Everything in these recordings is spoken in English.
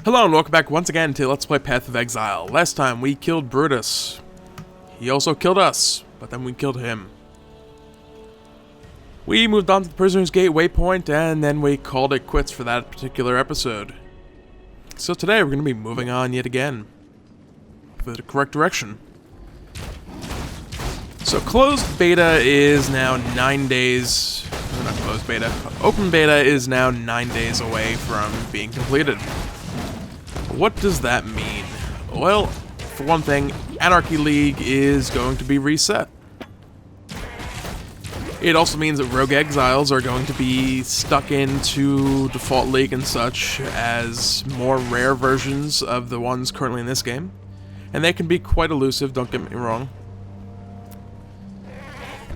Hello and welcome back once again to Let's Play Path of Exile. Last time we killed Brutus. He also killed us, but then we killed him. We moved on to the Prisoner's Gate waypoint, and then we called it quits for that particular episode. So today we're going to be moving on yet again, for the correct direction. So closed beta is now 9 days, not closed beta, open beta is now 9 days away from being completed. What does that mean? Well, for one thing, Anarchy League is going to be reset. It also means that Rogue Exiles are going to be stuck into Default League and such as more rare versions of the ones currently in this game. And they can be quite elusive, don't get me wrong.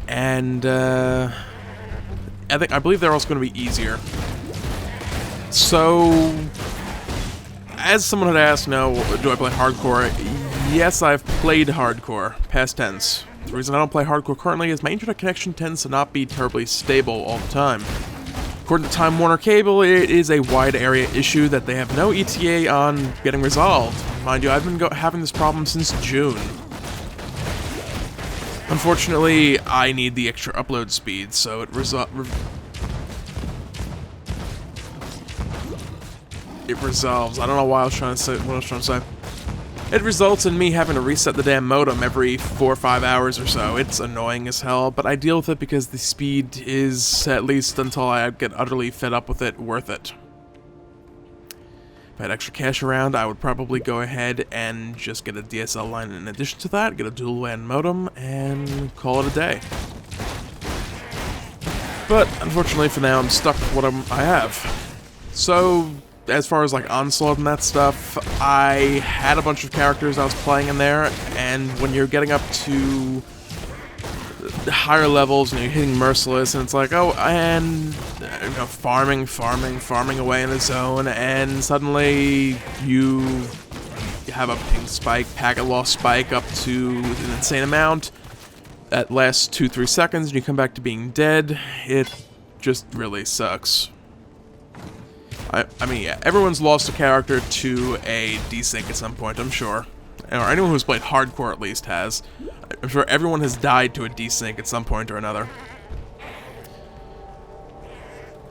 And I believe they're also going to be easier. So, as someone had asked, do I play hardcore? Yes, I've played hardcore, past tense. The reason I don't play hardcore currently is my internet connection tends to not be terribly stable all the time. According to Time Warner Cable, it is a wide area issue that they have no ETA on getting resolved. Mind you, I've been having this problem since June. Unfortunately, I need the extra upload speed, so it resolves. I don't know why I was trying to say what I was trying to say. It results in me having to reset the damn modem every 4 or 5 hours or so. It's annoying as hell, but I deal with it because the speed is, at least until I get utterly fed up with it, worth it. If I had extra cash around, I would probably go ahead and just get a DSL line in addition to that, get a dual WAN modem, and call it a day. But unfortunately for now, I'm stuck with what I have. So, as far as like Onslaught and that stuff, I had a bunch of characters I was playing in there, and when you're getting up to the higher levels and you're hitting Merciless, and it's like, oh, and farming away in a zone, and suddenly you have a ping spike, packet loss spike up to an insane amount that lasts 2-3 seconds, and you come back to being dead. It just really sucks. I mean, yeah, everyone's lost a character to a desync at some point, I'm sure. Or anyone who's played hardcore at least has. I'm sure everyone has died to a desync at some point or another.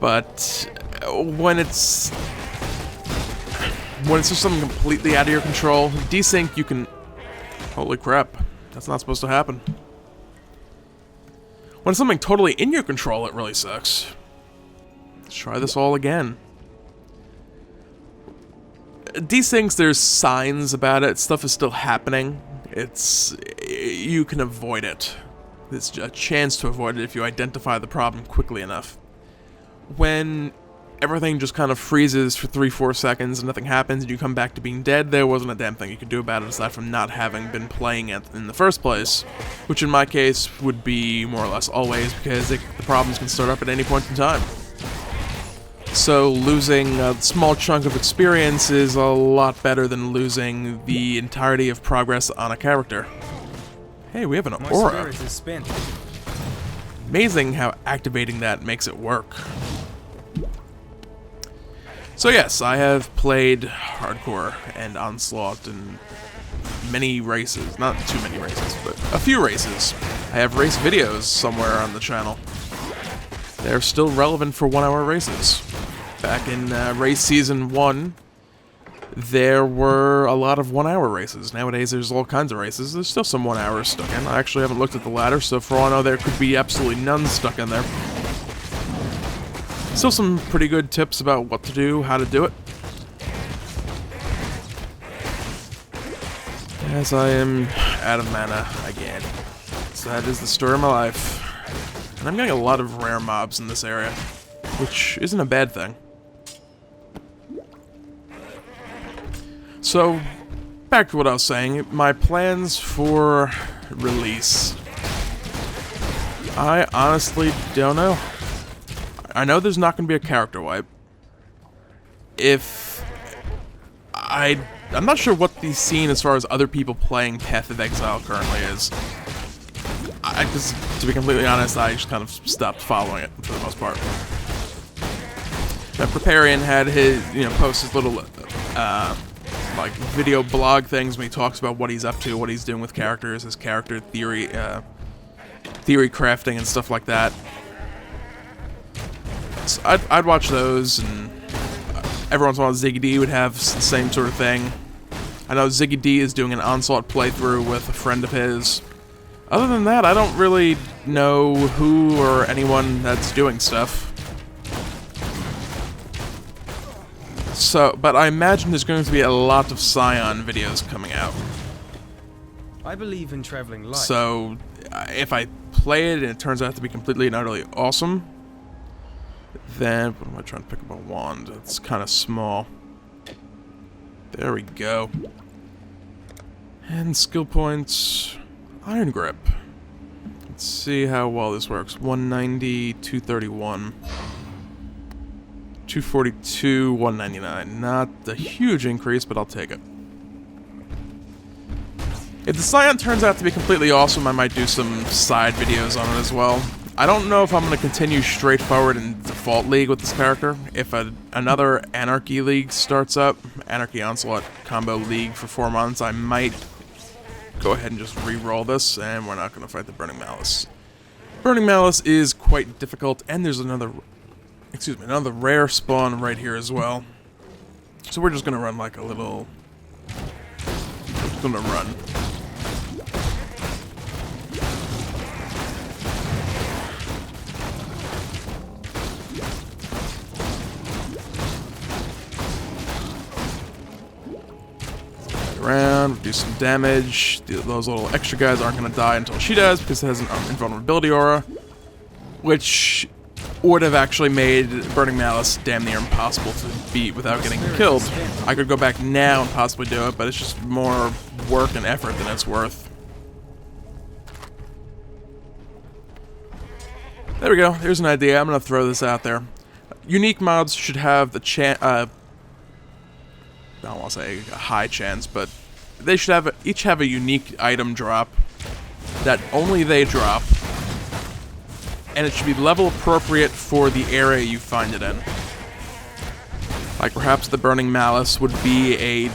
But when it's just something completely out of your control, desync you can... Holy crap, that's not supposed to happen. When it's something totally in your control, it really sucks. Let's try this all again. Desyncs, there's signs about it. Stuff is still happening. You can avoid it. There's a chance to avoid it if you identify the problem quickly enough. When everything just kind of freezes for 3-4 seconds and nothing happens and you come back to being dead, there wasn't a damn thing you could do about it aside from not having been playing it in the first place. Which in my case would be more or less always, because the problems can start up at any point in time. So losing a small chunk of experience is a lot better than losing the entirety of progress on a character. Hey, we have an aura. Amazing how activating that makes it work. So yes, I have played hardcore and Onslaught in many races. Not too many races, but a few races. I have race videos somewhere on the channel. They're still relevant for 1-hour races. Back in race season 1, there were a lot of 1-hour races. Nowadays, there's all kinds of races. There's still some 1 hours stuck in. I actually haven't looked at the ladder, so for all I know, there could be absolutely none stuck in there. Still some pretty good tips about what to do, how to do it. As I am out of mana again. So that is the story of my life. And I'm getting a lot of rare mobs in this area, which isn't a bad thing. So, back to what I was saying, my plans for release. I honestly don't know. I know there's not going to be a character wipe. I'm not sure what the scene as far as other people playing Path of Exile currently is. Because, to be completely honest, I just kind of stopped following it for the most part. Preparian had his, post his little, like, video blog things when he talks about what he's up to, what he's doing with characters, his character theory crafting and stuff like that. So I'd watch those, and every once in a while Ziggy D would have the same sort of thing. I know Ziggy D is doing an Onslaught playthrough with a friend of his. Other than that, I don't really know who or anyone that's doing stuff. So, but I imagine there's going to be a lot of Scion videos coming out. I believe in traveling light. So, if I play it and it turns out to be completely and utterly awesome, then what am I trying to pick up a wand? It's kind of small. There we go. And skill points, Iron Grip. Let's see how well this works. 190, 231. 242, 199. Not a huge increase, but I'll take it. If the Scion turns out to be completely awesome, I might do some side videos on it as well. I don't know if I'm going to continue straightforward in Default League with this character. If another Anarchy League starts up, Anarchy Onslaught Combo League for 4 months, I might go ahead and just re-roll this, and we're not going to fight the Burning Malice. Burning Malice is quite difficult, and there's another rare spawn right here as well. So we're just gonna run like a little... Just gonna run. Around, do some damage. Those little extra guys aren't gonna die until she does because it has an invulnerability aura, which would have actually made Burning Malice damn near impossible to beat without getting killed. I could go back now and possibly do it, but it's just more work and effort than it's worth. There we go. Here's an idea. I'm gonna throw this out there. Unique mods should have the I don't want to say a high chance, but they should each have a unique item drop that only they drop. And it should be level appropriate for the area you find it in. Like perhaps the Burning Malice would be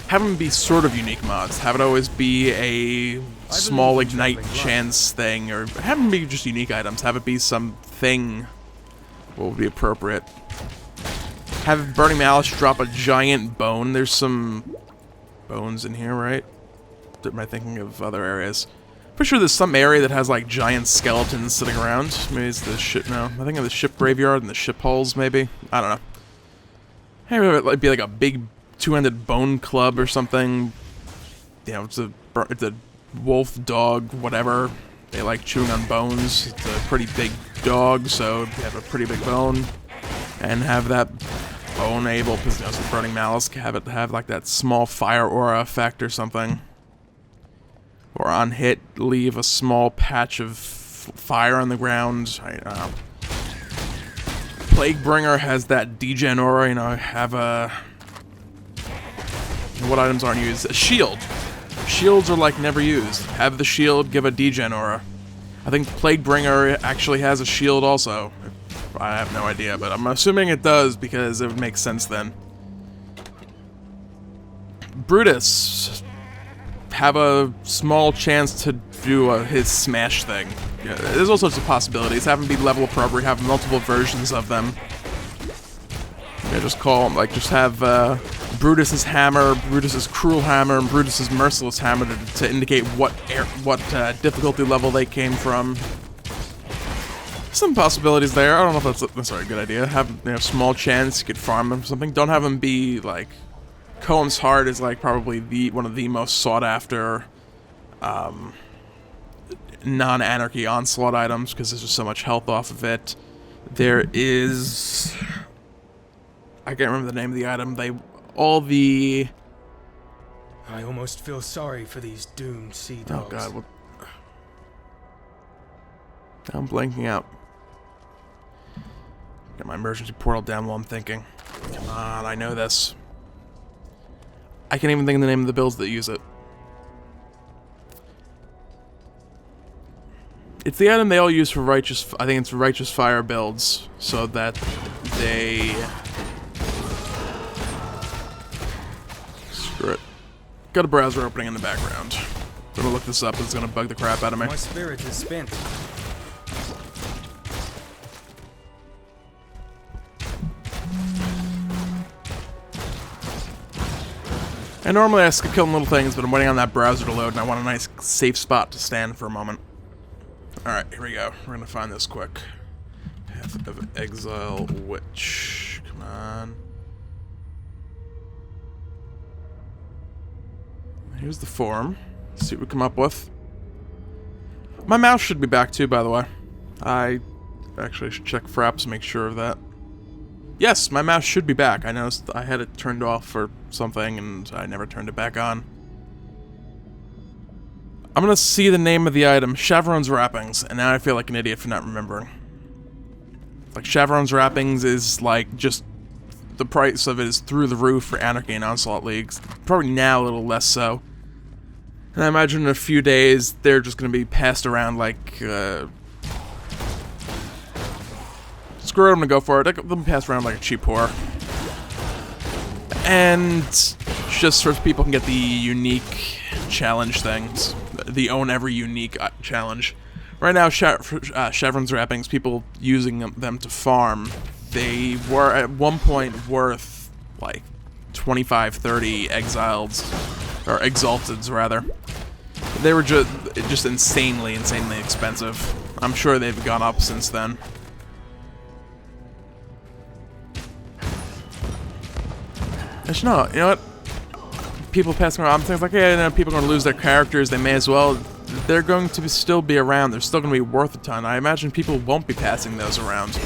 have them be sort of unique mods. Have it always be a small ignite chance thing, or have them be just unique items. Have it be something what would be appropriate. Have Burning Malice drop a giant bone. There's some bones in here, right? Am I thinking of other areas? Pretty sure there's some area that has like giant skeletons sitting around. Maybe it's the ship. No, I think of the ship graveyard and the ship hulls. Maybe, I don't know. Maybe it might be like a big two-handed bone club or something. You know, it's a wolf dog, whatever. They like chewing on bones. It's a pretty big dog, so you have a pretty big bone, and have that bone able, because you know, the Burning Malice, have it have like that small fire aura effect or something. Or on hit, leave a small patch of fire on the ground. I don't know. Plaguebringer has that degen aura, you know, have a... What items aren't used? A shield. Shields are like never used. Have the shield, give a degen aura. I think Plaguebringer actually has a shield also. I have no idea, but I'm assuming it does because it would make sense then. Brutus. Have a small chance to do his smash thing. Yeah, there's all sorts of possibilities. Have them be level appropriate, have multiple versions of them. Yeah, just call them, like, just have Brutus's hammer, Brutus's cruel hammer, and Brutus's merciless hammer to indicate what difficulty level they came from. Some possibilities there. I don't know if that's necessarily a good idea. Have small chance you could farm them or something. Don't have them be like... Cohen's Heart is like probably one of the most sought after non-anarchy onslaught items because there's just so much health off of it. There is... I can't remember the name of the item. I almost feel sorry for these doomed sea dogs. Oh god, what... I'm blanking out. Get my emergency portal down while I'm thinking. Come on, I know this. I can't even think of the name of the builds that use it. It's the item they all use for Righteous... I think it's Righteous Fire builds, so that they... Screw it. Got a browser opening in the background. Gonna look this up, it's gonna bug the crap out of me. My spirit is spent. And normally I skip killing little things, but I'm waiting on that browser to load, and I want a nice safe spot to stand for a moment. Alright, here we go. We're gonna find this quick. Path of Exile Witch. Come on. Here's the form. Let's see what we come up with. My mouse should be back too, by the way. I actually should check Fraps to make sure of that. Yes, my mouse should be back. I noticed I had it turned off for something and I never turned it back on. I'm gonna see the name of the item, Chevron's Wrappings, and now I feel like an idiot for not remembering. Like, Chevron's Wrappings is like just the price of it is through the roof for Anarchy and Onslaught Leagues. Probably now a little less so. And I imagine in a few days they're just gonna be passed around like screw it, I'm gonna go for it. They'll be passed around like a cheap whore. And just so people can get the unique challenge things. The own every unique challenge. Right now, Chevron's Wrappings, people using them to farm, they were at one point worth like 25, 30 exileds, or exalteds rather. They were just insanely expensive. I'm sure they've gone up since then. Actually, no, you know what? People passing around things like, yeah, you know, people are going to lose their characters, they may as well. They're going to still be around, they're still going to be worth a ton. I imagine people won't be passing those around.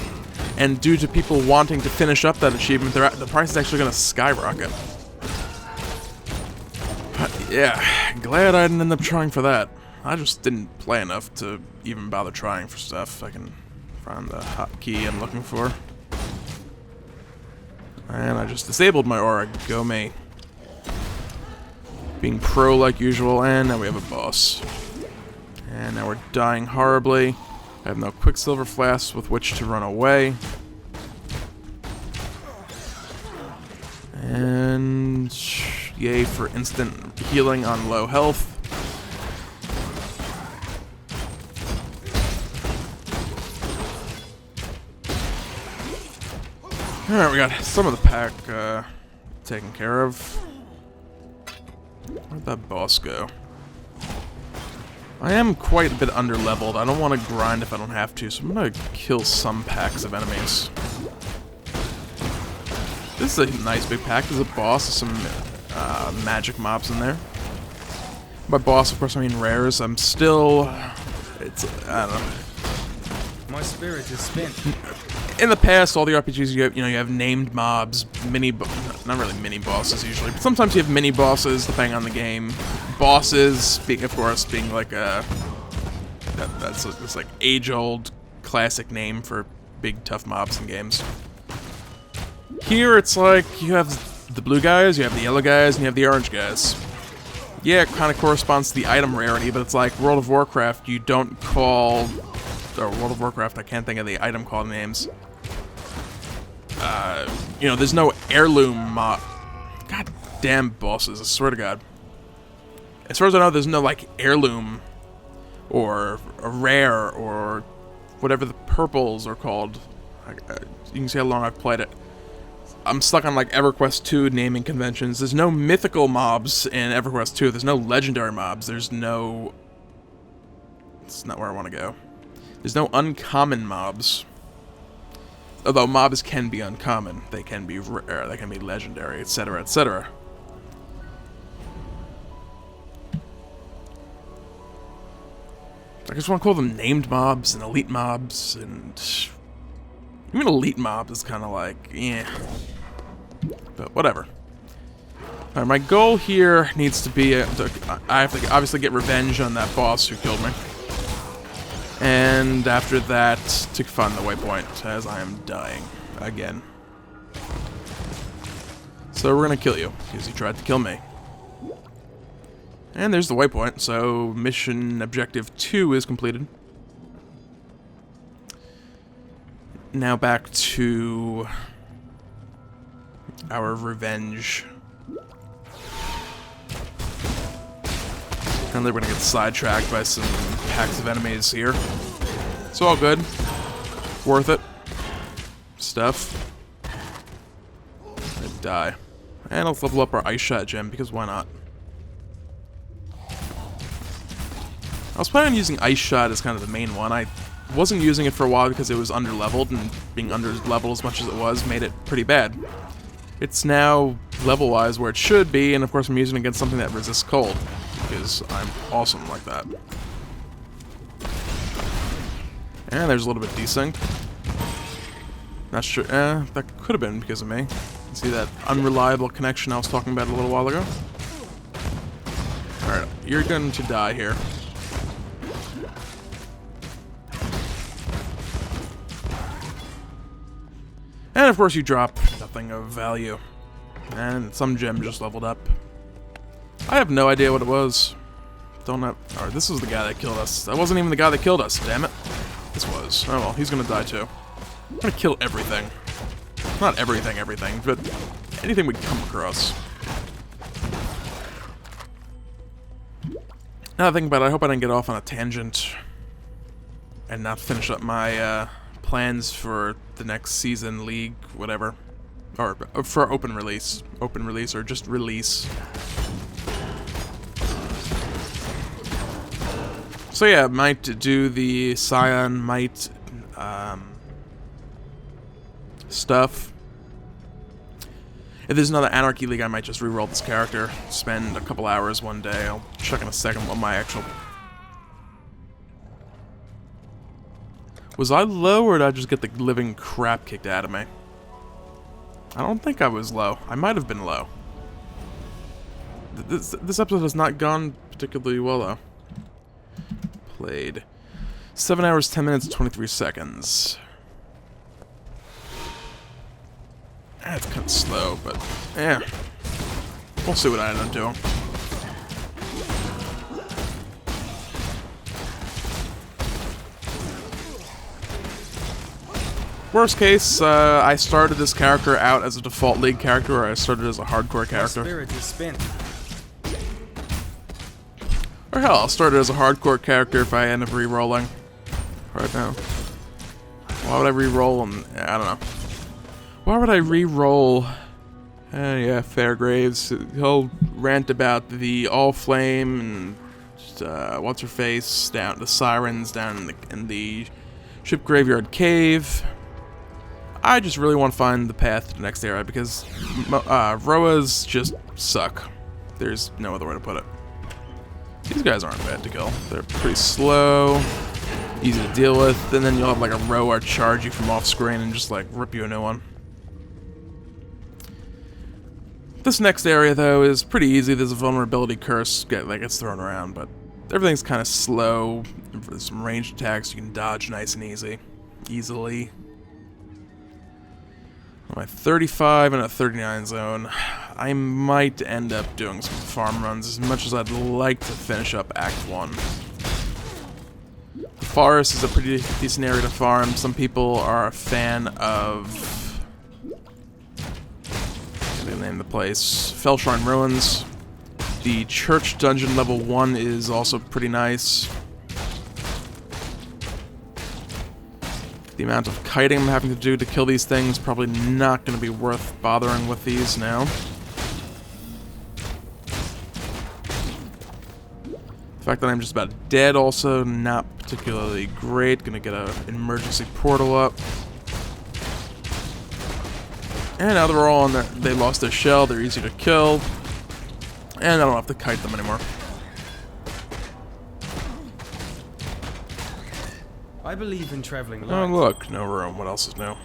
And due to people wanting to finish up that achievement, the price is actually going to skyrocket. But yeah, glad I didn't end up trying for that. I just didn't play enough to even bother trying for stuff. I can find the hotkey I'm looking for. And I just disabled my aura. Go me. Being pro like usual, and now we have a boss. And now we're dying horribly. I have no Quicksilver flasks with which to run away. And yay for instant healing on low health. Alright, we got some of the pack taken care of. Where'd that boss go? I am quite a bit underleveled. I don't want to grind if I don't have to, so I'm going to kill some packs of enemies. This is a nice big pack. There's a boss, some magic mobs in there. By boss, of course, I mean rares. I'm still... I don't know. My spirit is spent. In the past, all the RPGs you have named mobs, not really mini bosses usually, but sometimes you have mini bosses depending on the game. Bosses, of course, being like that's like age-old classic name for big tough mobs in games. Here it's like you have the blue guys, you have the yellow guys, and you have the orange guys. Yeah, it kind of corresponds to the item rarity, but it's like World of Warcraft. You don't call. Or World of Warcraft, I can't think of the item called names. There's no heirloom mob. God damn bosses, I swear to God. As far as I know, there's no, like, heirloom or a rare or whatever the purples are called. You can see how long I've played it. I'm stuck on, like, EverQuest 2 naming conventions. There's no mythical mobs in EverQuest 2. There's no legendary mobs. There's no... It's not where I want to go. There's no uncommon mobs. Although mobs can be uncommon. They can be rare, they can be legendary, etc., etc. I just want to call them named mobs and elite mobs, and... Even elite mobs is kind of like, yeah. But whatever. Alright, my goal here needs to be... I have to obviously get revenge on that boss who killed me. And after that, to find the waypoint, as I am dying again. So we're gonna kill you, because you tried to kill me. And there's the waypoint, so mission objective 2 is completed. now back to our revenge. And they're gonna get sidetracked by some packs of enemies here. It's all good. Worth it. Stuff. And die. And let's level up our Ice Shot gem, because why not? I was planning on using Ice Shot as kind of the main one. I wasn't using it for a while because it was under-leveled, and being under-leveled as much as it was made it pretty bad. It's now level-wise where it should be, and of course I'm using it against something that resists cold, because I'm awesome like that. And there's a little bit desync. Not sure, that could have been because of me. See that unreliable connection I was talking about a little while ago? Alright, you're going to die here. And of course you drop nothing of value. And some gem just leveled up. I have no idea what it was. Don't know. Alright, this was the guy that killed us. That wasn't even the guy that killed us, damn it. This was. Oh well, he's gonna die too. I'm gonna kill everything. Not everything, but anything we come across. Now that I think about it, I hope I didn't get off on a tangent and not finish up my plans for the next season, league, whatever. Or for open release. Open release, or just release. So yeah, might do the Scion Might stuff. If there's another Anarchy League, I might just reroll this character. Spend a couple hours one day. I'll check in a second what my actual... Was I low, or did I just get the living crap kicked out of me? I don't think I was low. I might have been low. This episode has not gone particularly well, though. Played 7 hours, 10 minutes, 23 seconds. That's kind of slow, but yeah. We'll see what I end up doing. Worst case, I started this character out as a default league character, or I started as a hardcore character. My spirit is spent. Or hell, I'll start it as a hardcore character if I end up re-rolling. Right now. Why would I re-roll him? I don't know. Why would I re-roll? Yeah, Fairgraves. He'll rant about the All-Flame and what's-her-face, down the Sirens down in the Ship Graveyard Cave. I just really want to find the path to the next area because Roas just suck. There's no other way to put it. These guys aren't bad to kill. They're pretty slow, easy to deal with, and then you'll have like a Roa charge you from off screen and just like rip you a new one. This next area though is pretty easy. There's a vulnerability curse that gets thrown around, but everything's kind of slow. There's some ranged attacks you can dodge nice and easily. On my 35 and a 39 zone, I might end up doing some farm runs as much as I'd like to finish up Act 1. The forest is a pretty decent area to farm. Some people are a fan of... I can't name the place. Fellshrine Ruins. The church dungeon level 1 is also pretty nice. The amount of kiting I'm having to do to kill these things probably not going to be worth bothering with these now. The fact that I'm just about dead also not particularly great. Gonna get an emergency portal up. And now they're all on there. They lost their shell. They're easy to kill. And I don't have to kite them anymore. I believe in traveling light. Oh look, no room. What else is new?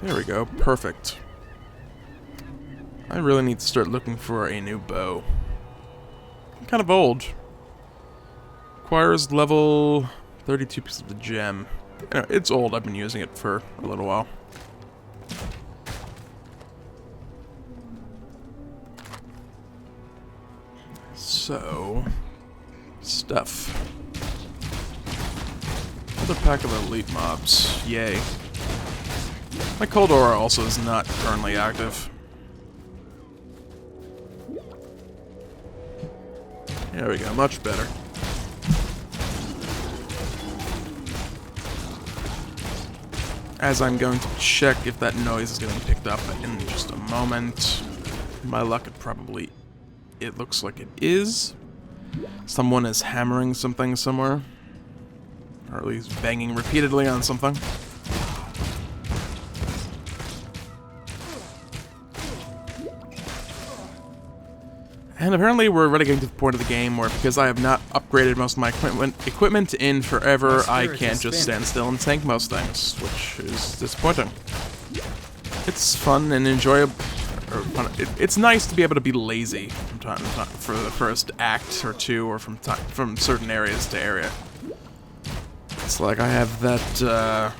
There we go. Perfect. I really need to start looking for a new bow. I'm kind of old. Requires level 32 pieces of the gem. You know, it's old. I've been using it for a little while. So, stuff. Another pack of elite mobs. Yay. My Cold Aura also is not currently active. There we go, much better. As I'm going to check if that noise is getting picked up in just a moment. My luck, it looks like it is. Someone is hammering something somewhere. Or at least banging repeatedly on something. And apparently we're already getting to the point of the game where, because I have not upgraded most of my equipment in forever, I can't just stand still and tank most things, which is disappointing. It's fun and enjoyable. It's nice to be able to be lazy from time to time for the first act or two, or from certain areas to area. It's like I have that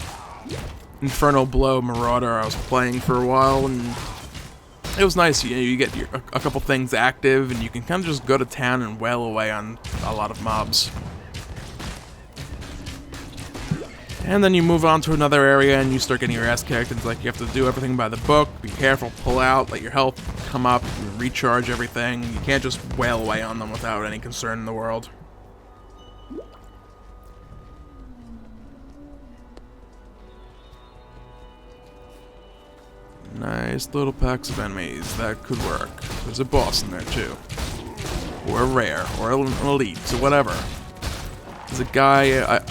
Infernal Blow Marauder I was playing for a while, and it was nice. You know, you get a couple things active, and you can kind of just go to town and wail away on a lot of mobs. And then you move on to another area, and you start getting your ass kicked. It's like you have to do everything by the book. Be careful, pull out, let your health come up, recharge everything. You can't just wail away on them without any concern in the world. Nice little packs of enemies. That could work. There's a boss in there, too. Or a rare, or an elite, or whatever. There's a guy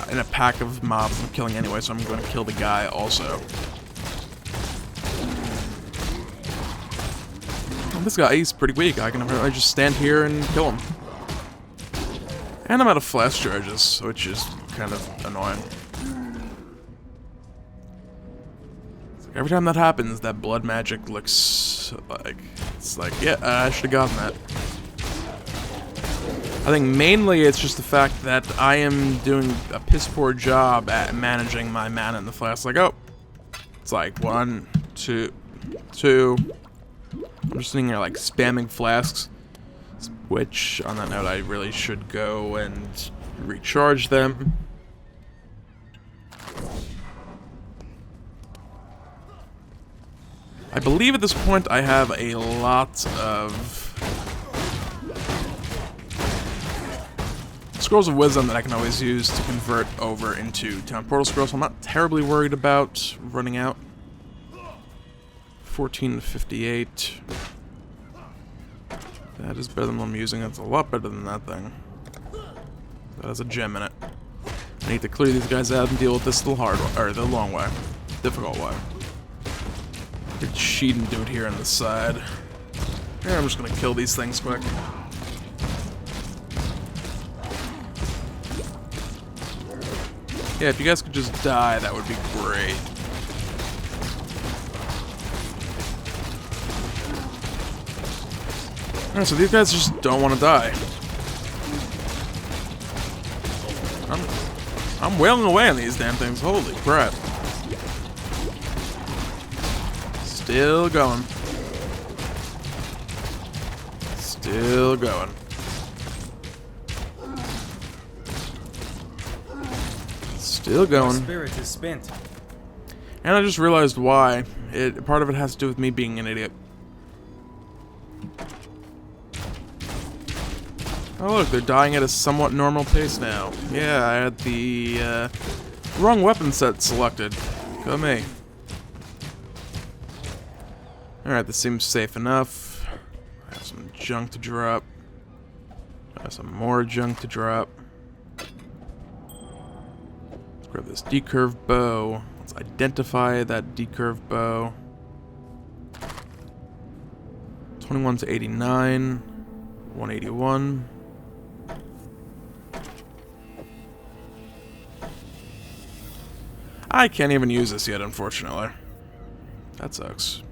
in a pack of mobs I'm killing anyway, so I'm going to kill the guy also. Oh, this guy, he's pretty weak. I can apparently just stand here and kill him. And I'm out of flash charges, which is kind of annoying. Every time that happens, that blood magic looks like... It's like, yeah, I should have gotten that. I think mainly it's just the fact that I am doing a piss-poor job at managing my mana in the flask. Like, oh, it's like 1, 2, 2. I'm just sitting here, like, spamming flasks. Which, on that note, I really should go and recharge them. I believe at this point I have a lot of Scrolls of Wisdom that I can always use to convert over into Town Portal Scrolls, so I'm not terribly worried about running out. 1458. That is better than what I'm using. That's a lot better than that thing. That has a gem in it. I need to clear these guys out and deal with this the hard way, or the long way. Difficult way. Good cheating dude here on the side. Yeah, I'm just gonna kill these things quick. Yeah, if you guys could just die, that would be great. Alright, so these guys just don't want to die. I'm wailing away on these damn things. Holy crap. Still going. Still going. Still going. My spirit is spent. And I just realized why. Part of it has to do with me being an idiot. Oh look, they're dying at a somewhat normal pace now. Yeah, I had the wrong weapon set selected. Go me. Alright, this seems safe enough. I have some junk to drop. I have some more junk to drop. Let's grab this decurve bow. Let's identify that decurve bow. 21 to 89. 181. I can't even use this yet, unfortunately. That sucks.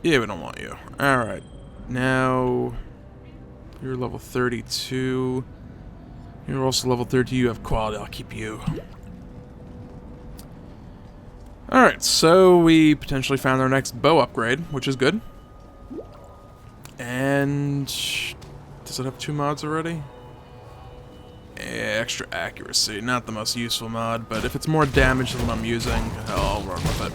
Yeah, we don't want you. Alright. Now, you're level 32. You're also level 30. You have quality. I'll keep you. Alright, so we potentially found our next bow upgrade, which is good. And does it have 2 mods already? Extra accuracy, not the most useful mod, but if it's more damage than what I'm using, I'll run with it.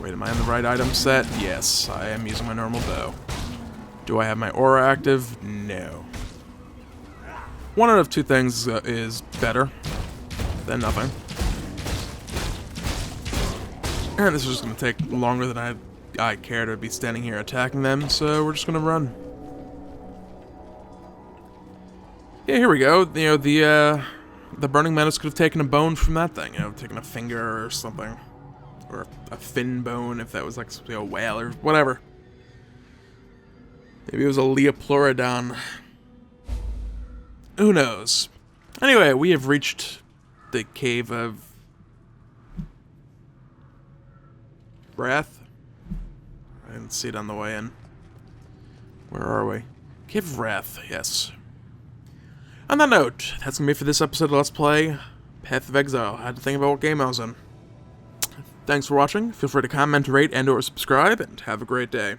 Wait, am I in the right item set? Yes, I am using my normal bow. Do I have my aura active? No. One out of two things is better than nothing. And this is just going to take longer than I care to be standing here attacking them, so we're just going to run. Yeah, here we go. You know, the Burning Menace could have taken a bone from that thing, you know, taken a finger or something. Or a fin bone, if that was like, you know, a whale or whatever. Maybe it was a Leoplorodon. Who knows? Anyway, we have reached the Cave of Wrath. I didn't see it on the way in. Where are we? Cave of Wrath, yes. On that note, that's gonna be it for this episode of Let's Play Path of Exile. I had to think about what game I was in. Thanks for watching. Feel free to comment, rate, and/or subscribe, and have a great day.